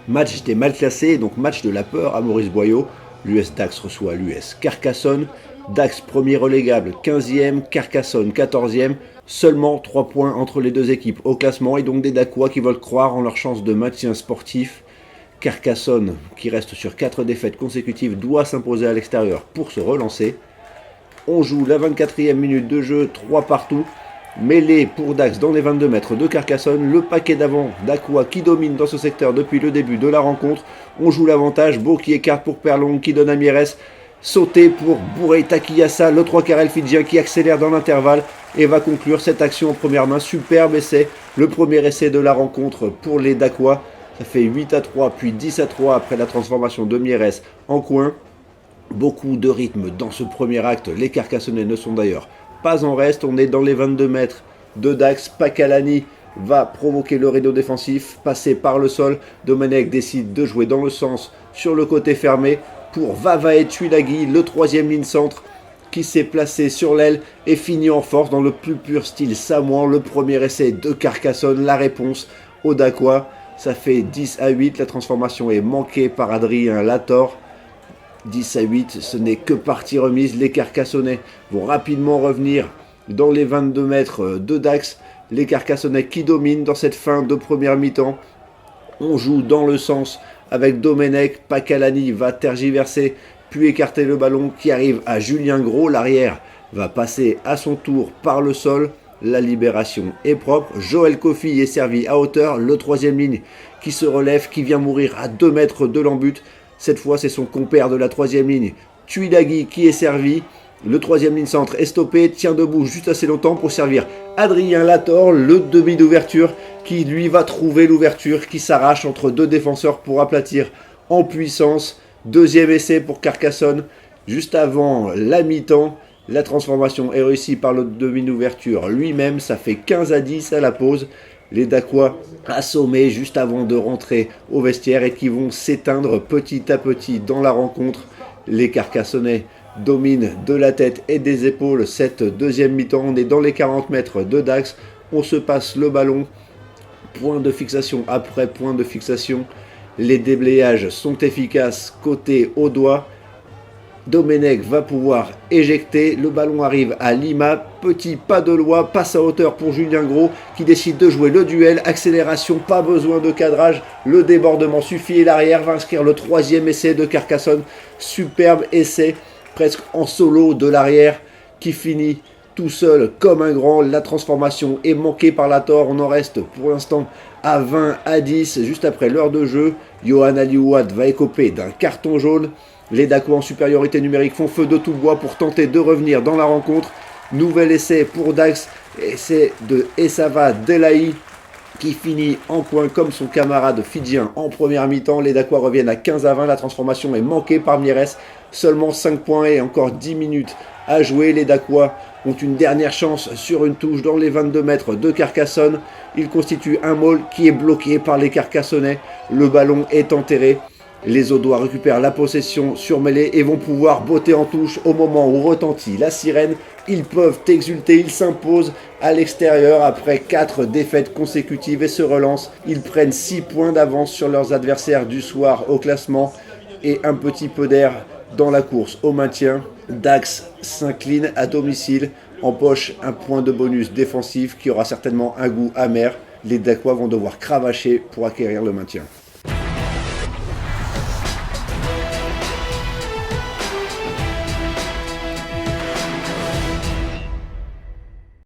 Match des mal classés, donc match de la peur à Maurice Boyau. L'US Dax reçoit l'US Carcassonne. Dax premier relégable 15e, Carcassonne 14e. Seulement 3 points entre les deux équipes au classement et donc des Dacois qui veulent croire en leur chance de maintien sportif. Carcassonne, qui reste sur 4 défaites consécutives, doit s'imposer à l'extérieur pour se relancer. On joue la 24e minute de jeu, 3 partout. Mêlée pour Dax dans les 22 mètres de Carcassonne. Le paquet d'avant d'Aqua qui domine dans ce secteur depuis le début de la rencontre. On joue l'avantage. Beau qui écarte pour Perlong qui donne à Mieres. Sauté pour Bourré Takiyasa, le 3 quarts fidjien qui accélère dans l'intervalle et va conclure cette action en première main. Superbe essai. Le premier essai de la rencontre pour les Dacois. Ça fait 8-3 puis 10-3 après la transformation de Mieres en coin. Beaucoup de rythme dans ce premier acte. Les Carcassonnais ne sont d'ailleurs pas en reste. On est dans les 22 mètres de Dax. Pakalani va provoquer le rideau défensif, passer par le sol. Domenech décide de jouer dans le sens sur le côté fermé pour Vavae Tuilagi, le troisième ligne centre qui s'est placé sur l'aile et finit en force dans le plus pur style samoan. Le premier essai de Carcassonne, la réponse au Dacois. Ça fait 10-8, la transformation est manquée par Adrien Lator. 10-8, ce n'est que partie remise. Les Carcassonnais vont rapidement revenir dans les 22 mètres de Dax. Les Carcassonnais qui dominent dans cette fin de première mi-temps. On joue dans le sens avec Domenech. Pakalani va tergiverser puis écarter le ballon qui arrive à Julien Gros. L'arrière va passer à son tour par le sol. La libération est propre. Joël Kofi est servi à hauteur. Le troisième ligne qui se relève, qui vient mourir à 2 mètres de l'embut. Cette fois, c'est son compère de la troisième ligne, Tuilagi, qui est servi. Le troisième ligne centre est stoppé, tient debout juste assez longtemps pour servir Adrien Lator, le demi d'ouverture, qui lui va trouver l'ouverture, qui s'arrache entre deux défenseurs pour aplatir en puissance. Deuxième essai pour Carcassonne, juste avant la mi-temps. La transformation est réussie par le demi d'ouverture lui-même, ça fait 15-10 à la pause. Les Dacois assommés juste avant de rentrer au vestiaire et qui vont s'éteindre petit à petit dans la rencontre. Les Carcassonnais dominent de la tête et des épaules cette deuxième mi-temps. On est dans les 40 mètres de Dax. On se passe le ballon. Point de fixation après point de fixation. Les déblayages sont efficaces côté au doigt. Domenech va pouvoir éjecter, le ballon arrive à Lima, petit pas de loi, passe à hauteur pour Julien Gros qui décide de jouer le duel, accélération, pas besoin de cadrage, le débordement suffit et l'arrière va inscrire le troisième essai de Carcassonne, superbe essai, presque en solo de l'arrière qui finit tout seul comme un grand. La transformation est manquée par Lator, on en reste pour l'instant à 20-10, juste après l'heure de jeu. Johan Aliouad va écoper d'un carton jaune. Les Dacois en supériorité numérique font feu de tout bois pour tenter de revenir dans la rencontre. Nouvel essai pour Dax, essai de Essava Delaï qui finit en coin comme son camarade fidjien en première mi-temps. Les Dacois reviennent à 15-20, la transformation est manquée par Mieres. Seulement 5 points et encore 10 minutes à jouer. Les Dacois ont une dernière chance sur une touche dans les 22 mètres de Carcassonne. Il constitue un maul qui est bloqué par les Carcassonnais. Le ballon est enterré. Les Audois récupèrent la possession sur mêlée et vont pouvoir botter en touche au moment où retentit la sirène. Ils peuvent exulter, ils s'imposent à l'extérieur après 4 défaites consécutives et se relancent. Ils prennent 6 points d'avance sur leurs adversaires du soir au classement et un petit peu d'air dans la course au maintien. Dax s'incline à domicile, empoche un point de bonus défensif qui aura certainement un goût amer. Les Dacois vont devoir cravacher pour acquérir le maintien.